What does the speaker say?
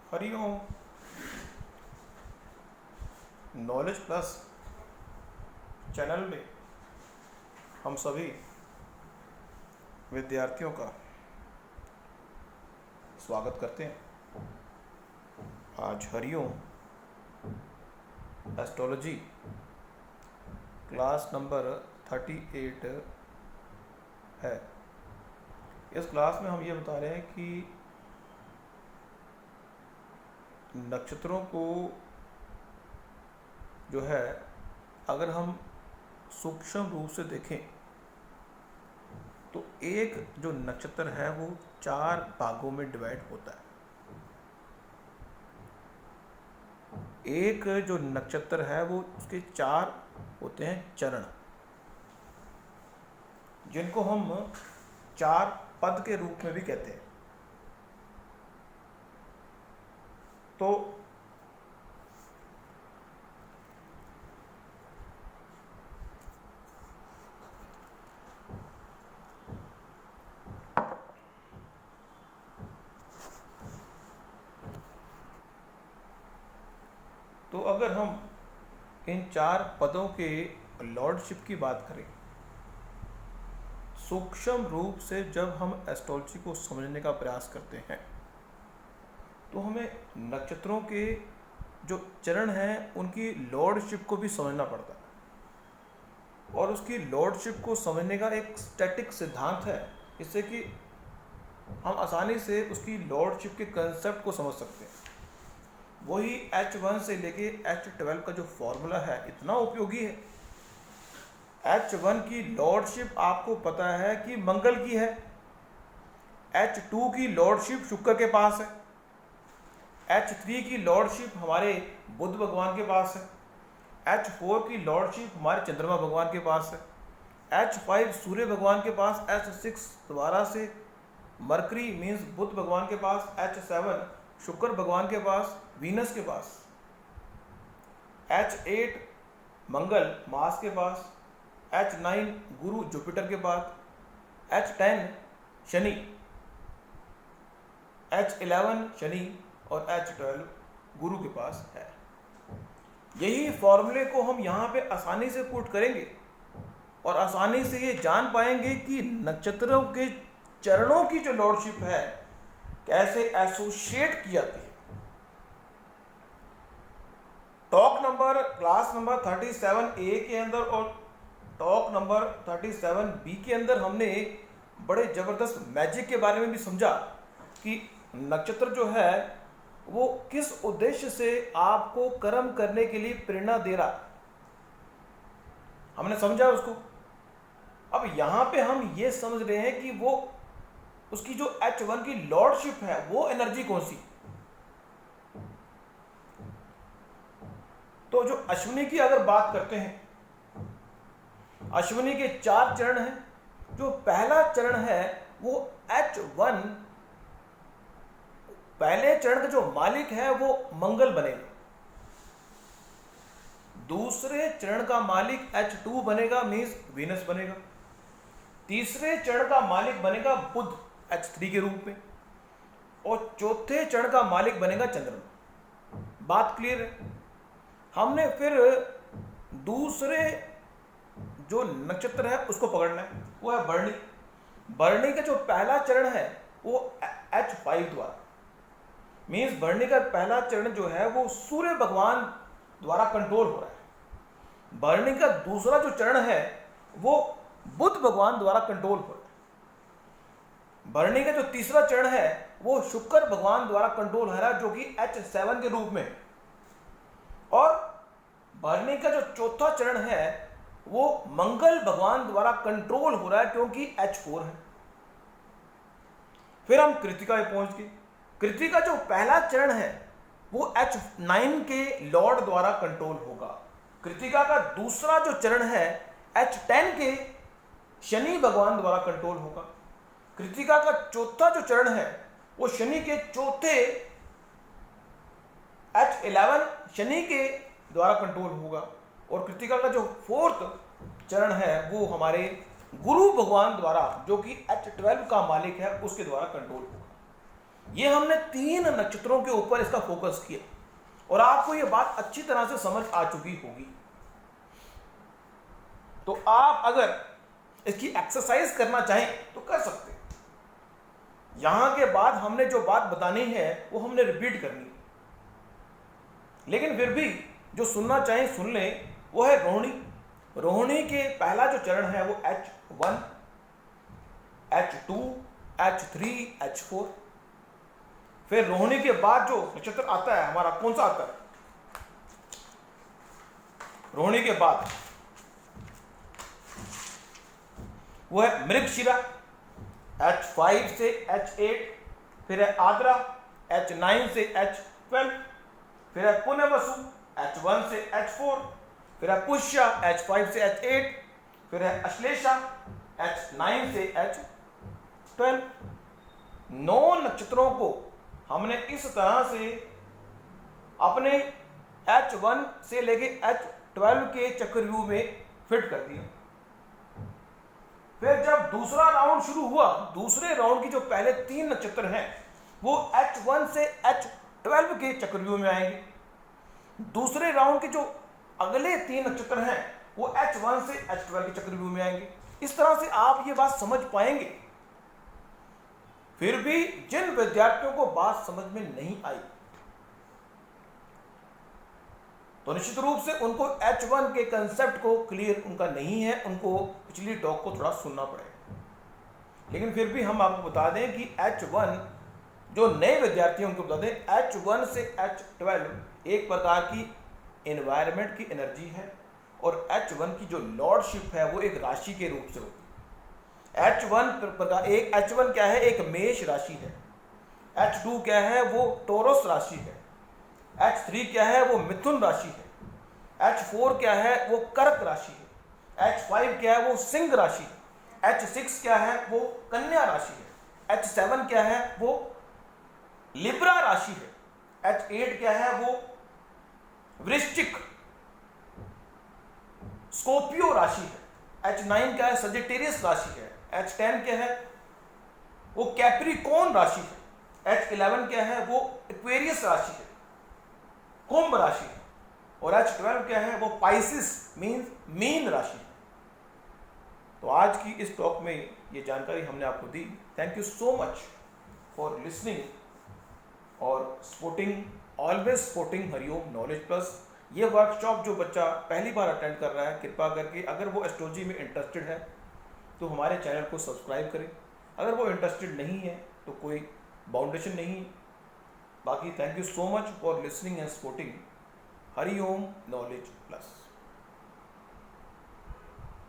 Hariom. Knowledge plus channel में हम सभी विद्यार्थियों का स्वागत करते हैं। आज हरिओम एस्ट्रोलॉजी क्लास नंबर 38 है। इस क्लास में हम ये बता रहे हैं कि नक्षत्रों को जो है अगर हम सूक्ष्म रूप से देखें तो एक जो नक्षत्र है वो 4 भागों में डिवाइड होता है। एक जो नक्षत्र है वो उसके 4 होते हैं चरण, जिनको हम 4 पद के रूप में भी कहते हैं। तो अगर हम इन 4 पदों के लॉर्डशिप की बात करें, सूक्ष्म रूप से जब हम एस्ट्रोलॉजी को समझने का प्रयास करते हैं तो हमें नक्षत्रों के जो चरण हैं उनकी लॉर्डशिप को भी समझना पड़ता है। और उसकी लॉर्डशिप को समझने का एक स्टैटिक सिद्धांत है, इससे कि हम आसानी से उसकी लॉर्डशिप के कंसेप्ट को समझ सकते हैं। वही H1 से लेके H12 का जो फॉर्मूला है इतना उपयोगी है। H1 की लॉर्डशिप आपको पता है कि मंगल की है, H2 की लॉर्डशिप शुक्र के पास है, H3 की लॉर्डशिप हमारे बुध भगवान के पास है, H4 की लॉर्डशिप हमारे चंद्रमा भगवान के पास है, H5 सूर्य भगवान के पास, H6 दोबारा से मरकरी मीन्स बुध भगवान के पास, H7 शुक्र भगवान के पास, वीनस के पास, H8 मंगल मार्स के पास, H9 गुरु जुपिटर के पास, H10 शनि, H11 शनि और H12 गुरु के पास है। यही फॉर्मूले को हम यहाँ पे आसानी से पुट करेंगे और आसानी से ये जान पाएंगे कि नक्षत्रों के चरणों की जो लॉर्डशिप है कैसे एसोसिएट की जाती है। Talk number class number 37A के अंदर और टॉक नंबर 37B के अंदर हमने बड़े जबरदस्त मैजिक के बारे में भी समझा कि नक्षत्र जो है वो किस उद्देश्य से आपको कर्म करने के लिए प्रेरणा दे रहा, हमने समझा उसको। अब यहां पे हम ये समझ रहे हैं कि वो उसकी जो H1 की लॉर्डशिप है वो एनर्जी कौन सी। तो जो अश्विनी की अगर बात करते हैं, अश्विनी के 4 चरण हैं। जो पहला चरण है वो H1, पहले चरण का जो मालिक है वो मंगल बनेगा। दूसरे चरण का मालिक H2 बनेगा मीन्स वीनस बनेगा। तीसरे चरण का मालिक बनेगा बुध H3 के रूप में और चौथे चरण का मालिक बनेगा चंद्रमा। बात क्लियर है। हमने फिर दूसरे जो नक्षत्र है उसको पकड़ना है, वो है भरणी। भरणी का जो पहला चरण है वो H5 द्वारा मीन्स भरणी का पहला चरण जो है वो सूर्य भगवान द्वारा कंट्रोल हो रहा है। भरणी का दूसरा जो चरण है वो बुध भगवान द्वारा कंट्रोल हो रहा है। भरणी का जो तीसरा चरण है वो शुक्र भगवान द्वारा कंट्रोल हो रहा है, जो कि H7 के रूप में। और भरणी का जो चौथा चरण है वो मंगल भगवान द्वारा कंट्रोल हो रहा है, क्योंकि H4 है। फिर हम कृतिका में पहुंच गए। कृतिका जो पहला चरण है वो H9 के लॉर्ड द्वारा कंट्रोल होगा। कृतिका का दूसरा जो चरण है H10 के शनि भगवान द्वारा कंट्रोल होगा। कृतिका का चौथा जो चरण है वो शनि के चौथे H11 शनि के द्वारा कंट्रोल होगा। और कृतिका का जो 4th चरण है वो हमारे गुरु भगवान द्वारा, जो कि H12 का मालिक है, उसके द्वारा कंट्रोल होगा। ये हमने 3 नक्षत्रों के ऊपर इसका फोकस किया और आपको ये बात अच्छी तरह से समझ आ चुकी होगी। तो आप अगर इसकी एक्सरसाइज करना चाहें तो कर सकते हैं। यहां के बाद हमने जो बात बतानी है वो हमने रिपीट करनी है, लेकिन फिर भी जो सुनना चाहें सुन लें। वो है रोहिणी। रोहिणी के पहला जो चरण है वो H1, H2, H3, H4। फिर रोहिणी के बाद जो नक्षत्र आता है हमारा, कौन सा आता है रोहिणी के बाद? वो है मृगशिरा, H5 से H8। फिर है आद्रा, H9 से H12। फिर है पुनर्वसु, H1 से H4। फिर है पुष्य, H5 से H8। फिर है अश्लेषा, H9 से H12। 9 नक्षत्रों को हमने इस तरह से अपने H1 से लेके H12 के चक्रव्यूह में फिट कर दिया। फिर जब दूसरा राउंड शुरू हुआ, दूसरे राउंड की जो पहले 3 नक्षत्र हैं वो H1 से H12 के चक्रव्यूह में आएंगे। दूसरे राउंड के जो अगले 3 नक्षत्र हैं वो H1 से H12 के चक्रव्यूह में आएंगे। इस तरह से आप ये बात समझ पाएंगे। फिर भी जिन विद्यार्थियों को बात समझ में नहीं आई तो निश्चित रूप से उनको H1 के कंसेप्ट को क्लियर उनका नहीं है, उनको पिछली टॉक को थोड़ा सुनना पड़ेगा। लेकिन फिर भी हम आपको बता दें कि H1 जो नए विद्यार्थी हैं उनको बता दें, H1 से H12 एक प्रकार की एनवायरनमेंट की एनर्जी है और H1 की जो लॉर्डशिप है वो एक राशि के रूप से होती है। H1 क्या है? एक मेष राशि है। H2 क्या है? वो टोरस राशि है। H3 क्या है? वो मिथुन राशि है। H4 क्या है? वो कर्क राशि है। H5 क्या है? वो सिंह राशि है। H6 क्या है? वो कन्या राशि है। H7 क्या है? वो लिब्रा राशि है। H8 क्या है? वो वृश्चिक स्कॉर्पियो राशि है। H9 क्या है? सजिटेरियस राशि है। H10 क्या है? वो कैप्रिकॉर्न राशि है। H11 क्या है? वो एक्वेरियस राशि है, कुंभ राशि है। और H12 क्या है? वो पाइसिस मीन्स मीन राशि है। तो आज की इस टॉक में ये जानकारी हमने आपको दी। Thank you so much for listening और supporting, always supporting Hariom knowledge plus. ये वर्कशॉप जो बच्चा पहली बार अटेंड कर रहा है, कृपया करके अगर वो एस्ट्रोलॉजी में इंटरेस्टेड है तो हमारे चैनल को सब्सक्राइब करें। अगर वो इंटरेस्टेड नहीं है तो कोई बाउंडेशन नहीं है। बाकी thank you so much for listening and supporting Hariom knowledge plus.